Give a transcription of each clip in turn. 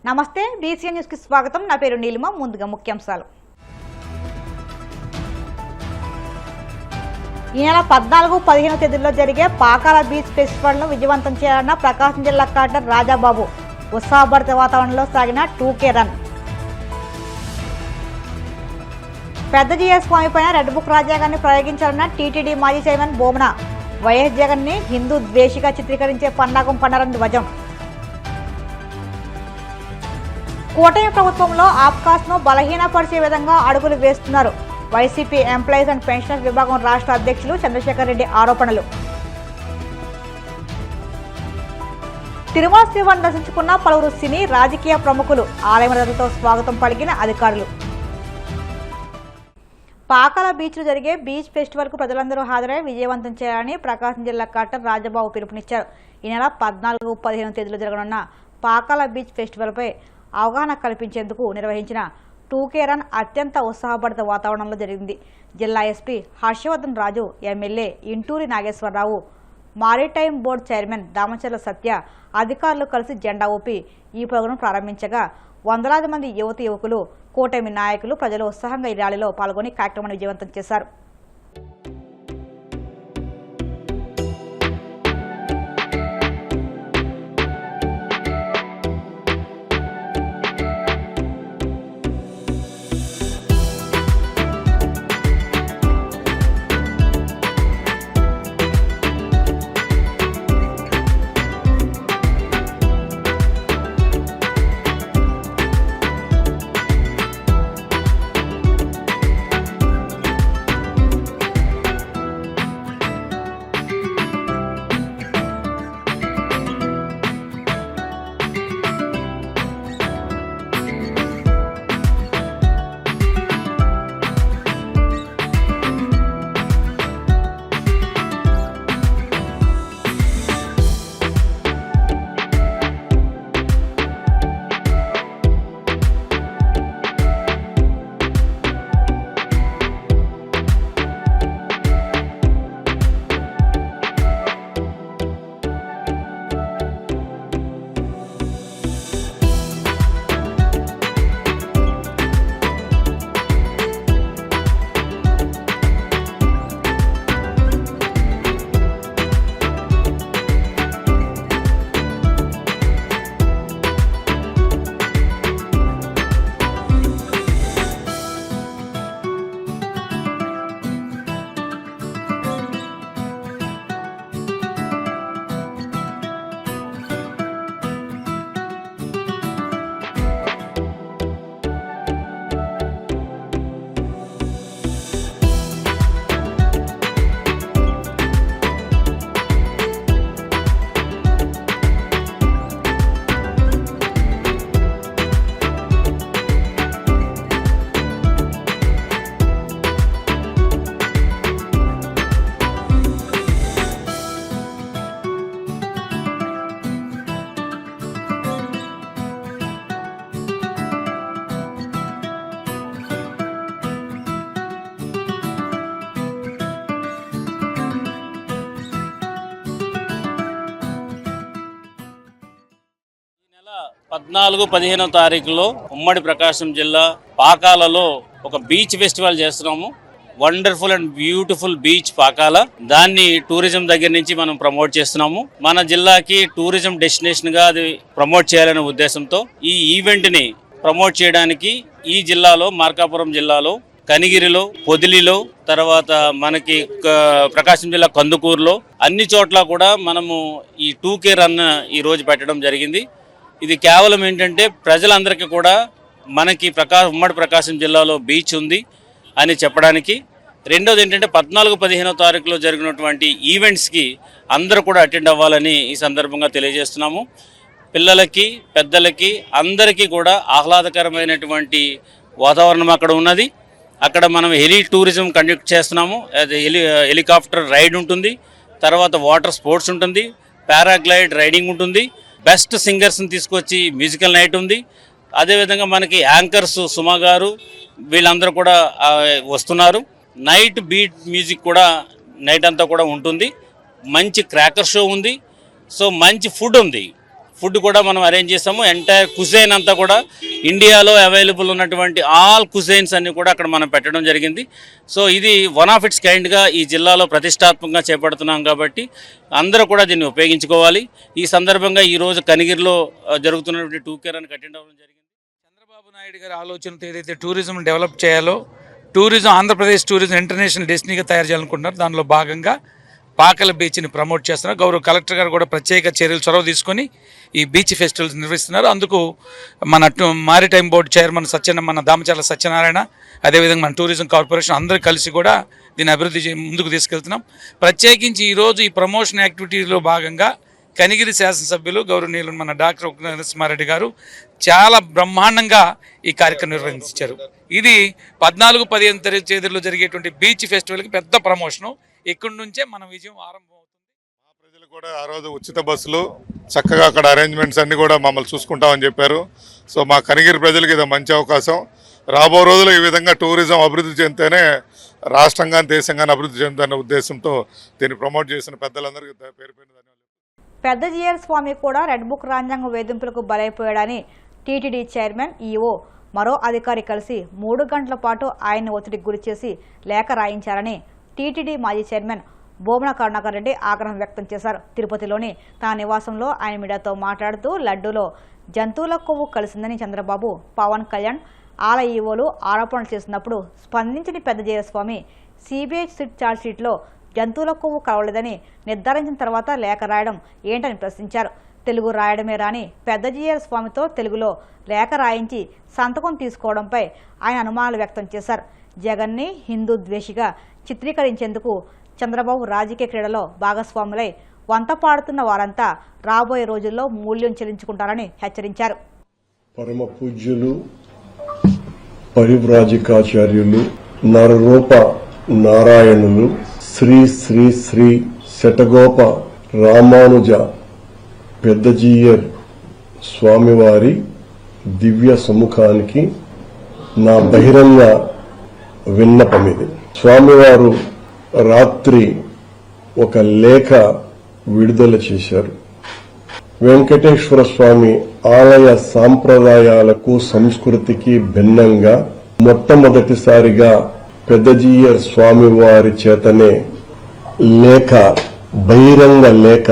నమస్తే DCN news కి స్వాగతం. నా పేరు నీలిమ. ముందుగా ముఖ్యాంశాలు. ఈ నెల 14-15 తేదీల్లో జరిగే పాకాల బీచ్ ఫెస్టివల్ ను విజయవంతం చేయాలన్న ప్రకాశం జిల్లా కలెక్టర్ రాజాబాబు. ఉత్సాహభరిత వాతావరణంలో సాగిన 2K రన్. పెద్ద జీఎస్ స్వామి పైన రెడ్ బుక్ రాజ్యాంగాన్ని ప్రయోగించాలన్న టీటీడీ మాజీ చైర్మన్ బోమన. వైఎస్ జగన్ ని హిందూ ద్వేషిగా చిత్రీకరించే పన్నాగం పన్నారని ధ్వజం. కూటమి ప్రభుత్వంలో ఆప్కాస్ ను బలహీనపరిచే విధంగా అడుగులు వేస్తున్నారు. వైసీపీ ఎంప్లాయీస్ అండ్ పెన్షనర్స్ విభాగం రాష్ట్ర అధ్యక్షులు చంద్రశేఖర్ రెడ్డి ఆరోపణలు. తిరుమల శ్రీవారిని దర్శించుకున్న పలువురు సినీ రాజకీయ ప్రముఖులు. ఆలయ మద్దతుతో స్వాగతం పలికిన అధికారులు. పాకాల బీచ్లో జరిగే బీచ్ ఫెస్టివల్ కు ప్రజలందరూ హాజరై విజయవంతం చేయాలని ప్రకాశం జిల్లా కలెక్టర్ రాజాబాబు పిలుపునిచ్చారు. ఈ నెల 14-15 తేదీలో జరగనున్న పాకాల బీచ్ ఫెస్టివల్ పై అవగాహన కల్పించేందుకు నిర్వహించిన 2K రన్ అత్యంత ఉత్సాహభరిత వాతావరణంలో జరిగింది. జిల్లా SP Harshavardhan Raju, MLA Inturi Nageswara Rao, maritime board chairman Damacharla Satya అధికారులు కలిసి జెండా ఊపి ఈ ప్రోగ్రాం ప్రారంభించగా వందలాది మంది యువకులు, కూటమి నాయకులు, ప్రజలు ఉత్సాహంగా ఈ ర్యాలీలో పాల్గొని కార్యక్రమాన్ని విజయవంతం చేశారు. ఈ నెల 14-15 తారీఖులో ఉమ్మడి ప్రకాశం జిల్లా పాకాలలో ఒక బీచ్ ఫెస్టివల్ చేస్తున్నాము. Wonderful and beautiful beach Pakala. దాన్ని టూరిజం దగ్గర నుంచి మనం ప్రమోట్ చేస్తున్నాము. మన జిల్లాకి టూరిజం డెస్టినేషన్ గా అది ప్రమోట్ చేయాలనే ఉద్దేశంతో ఈ ఈవెంట్ ని ప్రమోట్ చేయడానికి ఈ జిల్లాలో, మార్కాపురం జిల్లాలో, కనిగిరిలో, పొదిలిలో, తర్వాత మనకి ప్రకాశం జిల్లా కందుకూరులో అన్ని చోట్ల కూడా మనము ఈ 2K రన్ ఈ రోజు పెట్టడం జరిగింది. ఇది కేవలం ఏంటంటే ప్రజలందరికీ కూడా మనకి ఉమ్మడి ప్రకాశం జిల్లాలో బీచ్ ఉంది అని చెప్పడానికి. రెండోది ఏంటంటే 14-15 తారీఖులో జరిగినటువంటి ఈవెంట్స్కి అందరూ కూడా అటెండ్ అవ్వాలని ఈ సందర్భంగా తెలియజేస్తున్నాము. పిల్లలకి, పెద్దలకి అందరికీ కూడా ఆహ్లాదకరమైనటువంటి వాతావరణం అక్కడ ఉన్నది. అక్కడ మనం హెలి టూరిజం కండక్ట్ చేస్తున్నాము. హెలికాప్టర్ రైడ్ ఉంటుంది, తర్వాత వాటర్ స్పోర్ట్స్ ఉంటుంది, పారాగ్లైడ్ రైడింగ్ ఉంటుంది, బెస్ట్ సింగర్స్ని తీసుకొచ్చి మ్యూజికల్ నైట్ ఉంది. అదేవిధంగా మనకి యాంకర్స్ సుమా గారు వీళ్ళందరూ కూడా వస్తున్నారు. నైట్ బీట్ మ్యూజిక్ కూడా నైట్ అంతా కూడా ఉంటుంది. మంచి క్రాకర్ షో ఉంది. సో మంచి ఫుడ్ ఉంది. ఫుడ్ కూడా మనం అరేంజ్ చేస్తాము. ఎంటైర్ కుజైన్ అంతా కూడా ఇండియాలో అవైలబుల్ ఉన్నటువంటి ఆల్ కుజైన్స్ అన్ని కూడా అక్కడ మనం పెట్టడం జరిగింది. సో ఇది వన్ ఆఫ్ ఇట్స్ కైండ్గా ఈ జిల్లాలో ప్రతిష్టాత్మకంగా చేపడుతున్నాం కాబట్టి అందరూ కూడా దీన్ని ఉపయోగించుకోవాలి. ఈ సందర్భంగా ఈరోజు కనిగిరిలో జరుగుతున్నటువంటి టూకేర్ అని అటెండ్ అవ్వడం జరిగింది. చంద్రబాబు నాయుడు గారి ఆలోచనతో ఏదైతే టూరిజం డెవలప్ చేయాలో, టూరిజం ఆంధ్రప్రదేశ్ టూరిజం ఇంటర్నేషనల్ డెస్టినీగా తయారు చేయాలనుకుంటున్నారు. దానిలో భాగంగా పాకల బీచ్ని ప్రమోట్ చేస్తున్నారు. గౌరవ కలెక్టర్ గారు కూడా ప్రత్యేక చర్యలు చొరవ తీసుకొని ఈ బీచ్ ఫెస్టివల్స్ నిర్వహిస్తున్నారు. అందుకు మన మారిటైమ్ బోర్డు చైర్మన్ మన దామచర్ల సత్యనారాయణ, అదేవిధంగా మన టూరిజం కార్పొరేషన్ అందరూ కలిసి కూడా దీన్ని అభివృద్ధి ముందుకు తీసుకెళ్తున్నాం. ప్రత్యేకించి ఈరోజు ఈ ప్రమోషన్ యాక్టివిటీలో భాగంగా కనిగిరి శాసనసభ్యులు గౌరవనీయులు మన డాక్టర్ ఉగ్ర నరసింహారెడ్డి గారు చాలా బ్రహ్మాండంగా ఈ కార్యక్రమం నిర్వహించారు. ఇది 14-15 తేదీల్లో జరిగేటువంటి బీచ్ ఫెస్టివల్కి పెద్ద ప్రమోషను. ఇక్కడి నుంచే మన విజయం ఆరంభమవుతుంది. మా ప్రజలు కూడా ఆ రోజు ఉచిత బస్సులు చక్కగా అక్కడ అరేంజ్మెంట్స్ అన్ని కూడా మమ్మల్ని చూసుకుంటామని చెప్పారు. సో మా కనిగిరి ప్రజలకు ఇది మంచి అవకాశం. రాబో రోజుల్లో ఈ విధంగా టూరిజం అభివృద్ధి చెందితేనే రాష్ట్రంగా దేశంగానే అభివృద్ధి చెందుతున్న ఉద్దేశంతో దీన్ని ప్రమోట్ చేసిన పెద్దలందరికీ పేరు పేరు ధన్యవాదాలు. పెద్ద జిఆర్ స్వామి కూడా రెడ్ బుక్ రాజ్యాంగ వేధింపులకు బలైపోయాడని టీటీడీ చైర్మన్ ఈఓ మరో అధికారి కలిసి 3 గంటల పాటు ఆయన్ని ఒత్తిడికి గురిచేసి లేఖ రాయించారని టీటీడీ మాజీ చైర్మన్ బోమన కరుణాకర్ రెడ్డి ఆగ్రహం వ్యక్తం చేశారు. తిరుపతిలోని తన నివాసంలో ఆయన మీడియాతో మాట్లాడుతూ లడ్డూలో జంతువుల కొవ్వు కలిసిందని చంద్రబాబు, పవన్ కళ్యాణ్ ఆలయ ఈవోలు ఆరోపణలు చేసినప్పుడు స్పందించిన పెద్ద జిఆర్ సిబిఐ సిట్ ఛార్జ్షీట్లో జంతువుల కొవ్వు కలవలేదని నిర్ధారించిన తర్వాత లేఖ రాయడం ఏంటని ప్రశ్నించారు. తెలుగు రాయడమే రాని పెద్ద జిఆర్ స్వామితో తెలుగులో లేఖ రాయించి సంతకం తీసుకోవడంపై ఆయన అనుమానాలు వ్యక్తం చేశారు. జగన్ని హిందూ ద్వేషిగా చిత్రీకరించేందుకు చంద్రబాబు రాజకీయ క్రీడలో భాగస్వాములై వంత పాడుతున్న వారంతా రాబోయే రోజుల్లో మూల్యం చెల్లించుకుంటారని హెచ్చరించారు. పరమ పూజ్యులు పరివ్రాజకాచార్యులు నరరూప నారాయణులు శ్రీ శ్రీ శ్రీ శటగోప రామానుజ పెద్దజీయర్ స్వామివారి దివ్య సముఖానికి నా బహిరంగ విన్నపమిది. స్వామివారు రాత్రి ఒక లేఖ విడుదల చేశారు. వెంకటేశ్వర స్వామి ఆలయ సాంప్రదాయాలకు సంస్కృతికి భిన్నంగా మొట్టమొదటిసారిగా పెద్దజీయర్ స్వామివారి చేతనే లేఖ బహిరంగ లేఖ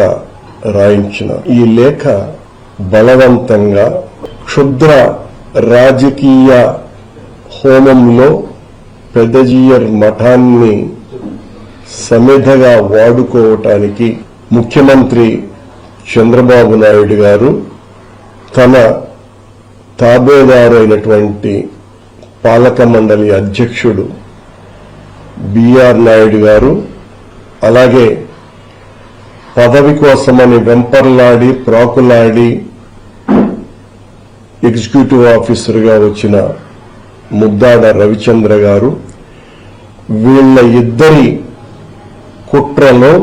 రాయించిన ఈ లేఖ బలవంతంగా క్షుద్ర రాజకీయ హోమంలో పెద్దజీయర్ మఠాన్ని సమిధగా వాడుకోవటానికి ముఖ్యమంత్రి చంద్రబాబు నాయుడు గారు తన తాబేదారు అయినటువంటి పాలక మండలి అధ్యక్షుడు బిఆర్ నాయుడు గారు, అలాగే పదవి కోసమని వెంపర్లాడి ప్రాకులాడి ఎగ్జిక్యూటివ్ ఆఫీసర్గా వచ్చిన ముద్దాడ రవిచంద్ర గారు, వీళ్ళ ఇద్దరి కుట్రలో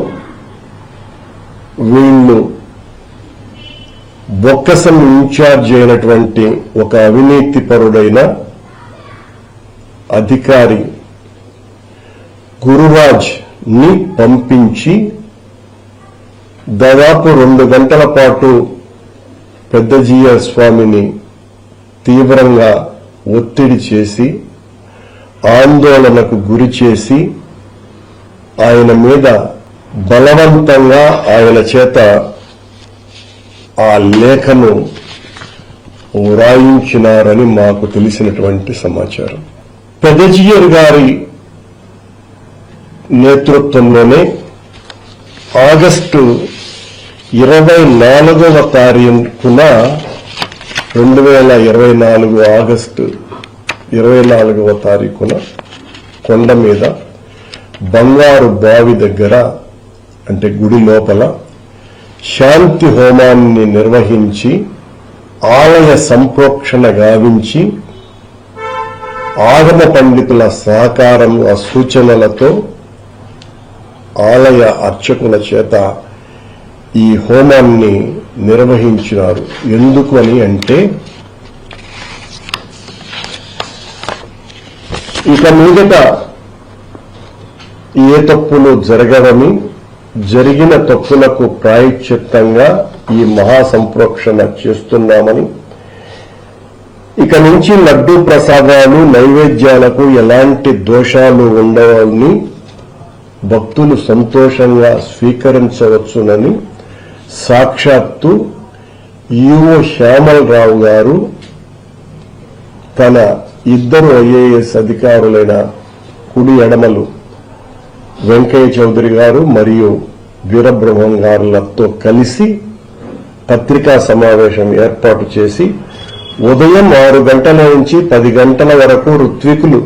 వీళ్ళు బొక్కసం ఇన్ఛార్జ్ అయినటువంటి ఒక అవినీతిపరుడైన అధికారి గురురాజ్ ని పంపించి దాదాపు 2 గంటల పాటు పెద్దజీయర్ స్వామిని తీవ్రంగా ఒత్తిడి చేసి ఆందోళనకు గురి చేసి ఆయన మీద బలవంతంగా ఆయన చేత ఆ లేఖను వ్రాయించినారని మాకు తెలిసినటువంటి సమాచారం. పెద్దజీయర్ గారి నేతృత్వంలోనే ఆగస్టు 24వ తారీఖున 2024 ఆగస్టు 24వ తారీఖున కొండ మీద బంగారు బావి దగ్గర అంటే గుడి లోపల శాంతి హోమాన్ని నిర్వహించి ఆలయ సంప్రోక్షణ గావించి ఆగమ పండితుల సహకారం సూచనలతో ఆలయ అర్చకుల చేత ఈ హోమాన్ని నిర్వహించినారు. ఎందుకు అని అంటే ఇక మీదట ఏ తప్పులు జరగవని, జరిగిన తప్పులకు ప్రాయశ్చిత్తంగా ఈ మహాసంప్రోక్షణ చేస్తున్నామని, ఇక నుంచి లడ్డూ ప్రసాదాలు నైవేద్యాలకు ఎలాంటి దోషాలు ఉండవని భక్తులు సంతోషంగా స్వీకరించవచ్చునని సాక్షాత్తు ఈఓ శ్యామలరావు గారు తన ఇద్దరు ఐఏఎస్ అధికారులైన కుడి ఎడమలు వెంకయ్య చౌదరి గారు మరియు వీరబ్రహ్మం గారులతో కలిసి పత్రికా సమావేశం ఏర్పాటు చేసి ఉదయం 6 గంటల నుంచి 10 గంటల వరకు ఋత్వికులు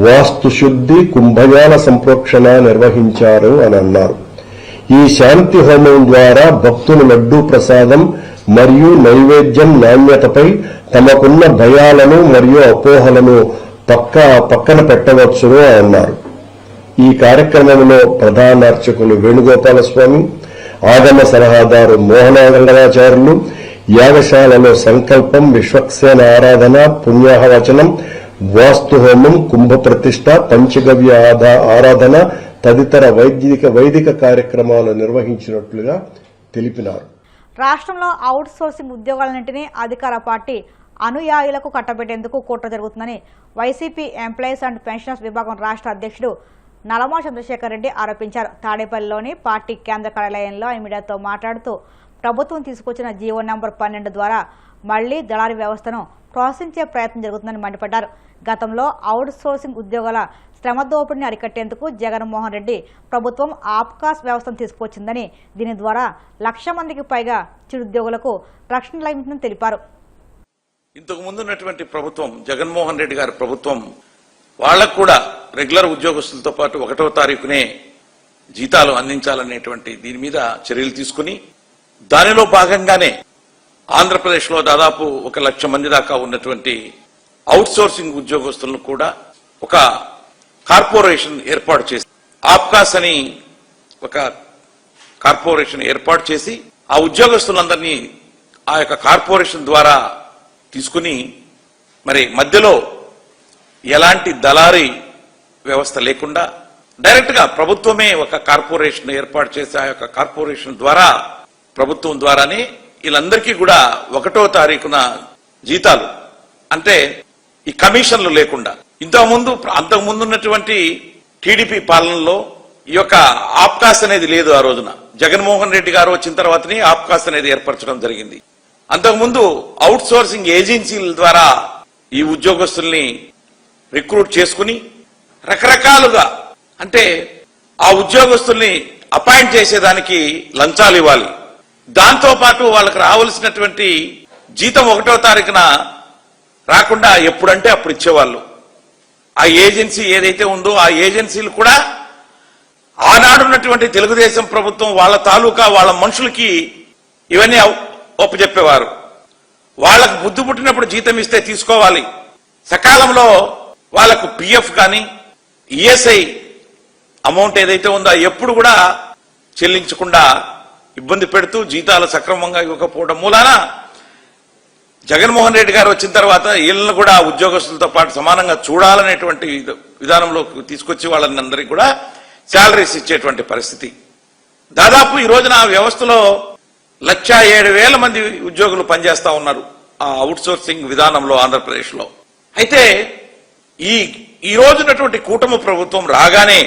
వాస్తు శుద్ధి కుంభయాల సంప్రోక్షణ నిర్వహించారు అని అన్నారు. ఈ శాంతి హోమం ద్వారా భక్తులు లడ్డూ ప్రసాదం మరియు నైవేద్యం నాణ్యతపై తమకున్న భయాలను మరియు అపోహలను పక్కన పెట్టవచ్చును అన్నారు. ఈ కార్యక్రమంలో ప్రధాన అర్చకులు వేణుగోపాలస్వామి, ఆగమ సలహాదారు మోహనాగంగాచార్యులు, యాగశాలలో సంకల్పం, విశ్వక్సేన ఆరాధన, పుణ్యాహవచనం, వాస్తు హోమం, కుంభ ప్రతిష్ట, పంచగవ్య ఆరాధన తదితర వైదిక కార్యక్రమాలు నిర్వహించినట్లుగా తెలిపినారు. రాష్ట్రంలో అవుట్ సోర్సింగ్ ఉద్యోగాలన్నింటినీ అధికార పార్టీ అనుయాయులకు కట్టబెట్టేందుకు కుట్ర జరుగుతుందని వైసీపీ ఎంప్లాయీస్ అండ్ పెన్షనర్స్ విభాగం రాష్ట్ర అధ్యక్షుడు నలమా చంద్రశేఖర్ రెడ్డి ఆరోపించారు. తాడేపల్లిలోని పార్టీ కేంద్ర కార్యాలయంలో ఆయన మీడియాతో మాట్లాడుతూ ప్రభుత్వం తీసుకొచ్చిన జీవో నంబర్ 12 ద్వారా మళ్లీ దళారీ వ్యవస్థను ప్రోత్సహించే ప్రయత్నం జరుగుతుందని మండిపడ్డారు. గతంలో అవుట్ సోర్సింగ్ ఉద్యోగాల శ్రమ దోపిడీని అరికట్టేందుకు జగన్మోహన్ రెడ్డి ప్రభుత్వం ఆప్కాస్ వ్యవస్థను తీసుకొచ్చిందని, దీని ద్వారా 1,00,000 మందికి పైగా చిరుద్యోగులకు రక్షణ లభించిందని తెలిపారు. ఇంతకు ముందు ఉన్నటువంటి ప్రభుత్వం, జగన్మోహన్ రెడ్డి గారి ప్రభుత్వం, వాళ్లకు కూడా రెగ్యులర్ ఉద్యోగస్తులతో పాటు 1వ తారీఖునే జీతాలు అందించాలనేటువంటి దీని మీద చర్యలు తీసుకుని, దానిలో భాగంగానే ఆంధ్రప్రదేశ్లో దాదాపు 1,00,000 మంది దాకా ఉన్నటువంటి అవుట్ సోర్సింగ్ ఉద్యోగస్తులను కూడా ఒక కార్పొరేషన్ ఏర్పాటు చేసి, ఆప్కాస్ అని ఒక కార్పొరేషన్ ఏర్పాటు చేసి ఆ ఉద్యోగస్తులందరినీ ఆ యొక్క కార్పొరేషన్ ద్వారా తీసుకుని, మరి మధ్యలో ఎలాంటి దళారీ వ్యవస్థ లేకుండా డైరెక్ట్ గా ప్రభుత్వమే ఒక కార్పొరేషన్ ఏర్పాటు చేసి ఆ యొక్క కార్పొరేషన్ ద్వారా ప్రభుత్వం ద్వారానే వీళ్ళందరికీ కూడా 1వ తారీఖున జీతాలు, అంటే ఈ కమిషన్లు లేకుండా, అంతకుముందు ఉన్నటువంటి టీడీపీ పాలనలో ఈ యొక్క ఆప్కాస్ అనేది లేదు. ఆ రోజున జగన్మోహన్ రెడ్డి గారు వచ్చిన తర్వాతనే ఆప్కాస్ అనేది ఏర్పరచడం జరిగింది. అంతకుముందు అవుట్ సోర్సింగ్ ఏజెన్సీల ద్వారా ఈ ఉద్యోగస్తుల్ని రిక్రూట్ చేసుకుని రకరకాలుగా, అంటే ఆ ఉద్యోగస్తుల్ని అపాయింట్ చేసేదానికి లంచాలు ఇవ్వాలి, దాంతో పాటు వాళ్ళకి రావాల్సినటువంటి జీతం 1వ తారీఖున రాకుండా ఎప్పుడంటే అప్పుడు ఇచ్చేవాళ్ళు. ఆ ఏజెన్సీ ఏదైతే ఉందో ఆ ఏజెన్సీలు కూడా ఆనాడున్నటువంటి తెలుగుదేశం ప్రభుత్వం వాళ్ళ తాలూకా వాళ్ళ మనుషులకి ఇవన్నీ ఒప్పచెప్పేవారు. వాళ్ళకు బుద్ధి పుట్టినప్పుడు జీతం ఇస్తే తీసుకోవాలి, సకాలంలో వాళ్లకు పిఎఫ్ కానీ ఈఎస్ఐ అమౌంట్ ఏదైతే ఉందో ఎప్పుడు కూడా చెల్లించకుండా ఇబ్బంది పెడుతూ జీతాలు సక్రమంగా ఇవ్వకపోవడం మూలాన జగన్మోహన్ రెడ్డి గారు వచ్చిన తర్వాత వీళ్ళని కూడా ఉద్యోగస్తులతో పాటు సమానంగా చూడాలనేటువంటి విధానంలో తీసుకొచ్చి వాళ్ళని అందరికీ కూడా శాలరీస్ ఇచ్చేటువంటి పరిస్థితి. దాదాపు ఈ రోజున ఆ వ్యవస్థలో 1,07,000 మంది ఉద్యోగులు పనిచేస్తా ఉన్నారు ఆ అవుట్ సోర్సింగ్ విధానంలో ఆంధ్రప్రదేశ్ లో. అయితే ఈ రోజున్నటువంటి కూటమి ప్రభుత్వం రాగానే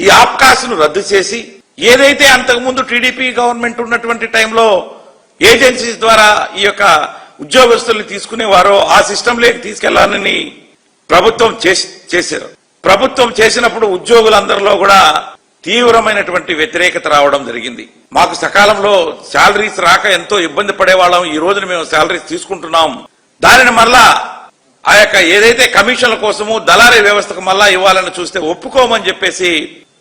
ఈ ఆప్కాస్ను రద్దు చేసి, ఏదైతే అంతకుముందు టీడీపీ గవర్నమెంట్ ఉన్నటువంటి టైంలో ఏజెన్సీస్ ద్వారా ఈ యొక్క ఉద్యోగస్తుల్ని తీసుకునేవారో ఆ సిస్టంలోకి తీసుకెళ్లాలని ప్రభుత్వం చేశారు. ప్రభుత్వం చేసినప్పుడు ఉద్యోగులందరిలో కూడా తీవ్రమైనటువంటి వ్యతిరేకత రావడం జరిగింది. మాకు సకాలంలో శాలరీస్ రాక ఎంతో ఇబ్బంది పడేవాళ్ళం, ఈ రోజున మేము శాలరీస్ తీసుకుంటున్నాం, దానిని మళ్ళా ఆ యొక్క ఏదైతే కమిషన్ల కోసము దళారీ వ్యవస్థకు మళ్ళా ఇవ్వాలని చూస్తే ఒప్పుకోమని చెప్పేసి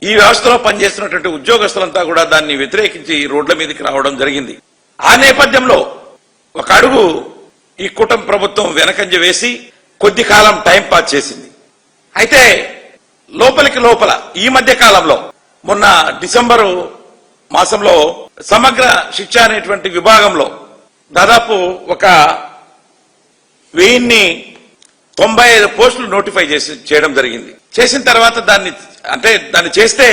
ఈ వ్యవస్థలో పనిచేస్తున్నటువంటి ఉద్యోగస్తులంతా కూడా దాన్ని వ్యతిరేకించి రోడ్ల మీదకి రావడం జరిగింది. ఆ నేపథ్యంలో ఒక అడుగు ఈ కూటమి ప్రభుత్వం వెనకంజ వేసి కొద్ది కాలం టైం పాస్ చేసింది. అయితే లోపల ఈ మధ్య కాలంలో మొన్న డిసెంబరు మాసంలో సమగ్ర శిక్ష అనేటువంటి విభాగంలో దాదాపు ఒక 1095 పోస్టులు నోటిఫై చేయడం జరిగింది. చేసిన తర్వాత దాన్ని చేస్తే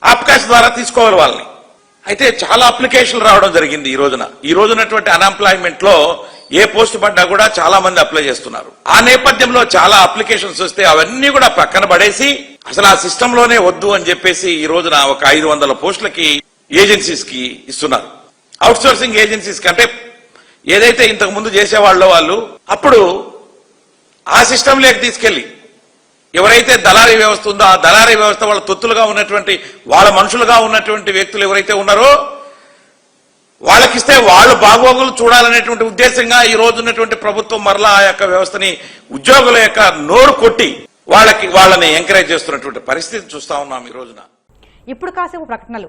ఆప్కాస్ ద్వారా తీసుకోవాలి వాళ్ళని. అయితే చాలా అప్లికేషన్లు రావడం జరిగింది ఈ రోజునటువంటి అన్ఎంప్లాయ్మెంట్ లో ఏ పోస్ట్ పడ్డా కూడా చాలా మంది అప్లై చేస్తున్నారు. ఆ నేపథ్యంలో చాలా అప్లికేషన్స్ వస్తే అవన్నీ కూడా పక్కన పడేసి అసలు ఆ సిస్టమ్ లోనే వద్దు అని చెప్పేసి ఈ రోజున ఒక 500 పోస్టులకి ఏజెన్సీస్ కి ఇస్తున్నారు. అవుట్ సోర్సింగ్ ఏజెన్సీస్ కంటే ఏదైతే ఇంతకు ముందు చేసేవాళ్ళో వాళ్ళు అప్పుడు ఆ సిస్టమ్ లేక తీసుకెళ్లి ఎవరైతే దళారీ వ్యవస్థ ఉందో ఆ దళారీ వ్యవస్థ వాళ్ళ తొత్తులుగా ఉన్నటువంటి వాళ్ళ మనుషులుగా ఉన్నటువంటి వ్యక్తులు ఎవరైతే ఉన్నారో వాళ్ళకిస్తే వాళ్ళు బాగోగులు చూడాలనేటువంటి ఉద్దేశంగా ఈ రోజు ఉన్నటువంటి ప్రభుత్వం మరలా ఆ యొక్క వ్యవస్థని ఉద్యోగుల యొక్క నోరు కొట్టి వాళ్ళని ఎంకరేజ్ చేస్తున్నటువంటి పరిస్థితి చూస్తా ఉన్నాం ఈ రోజున. ఇప్పుడు కాసేపు ప్రకటనలు.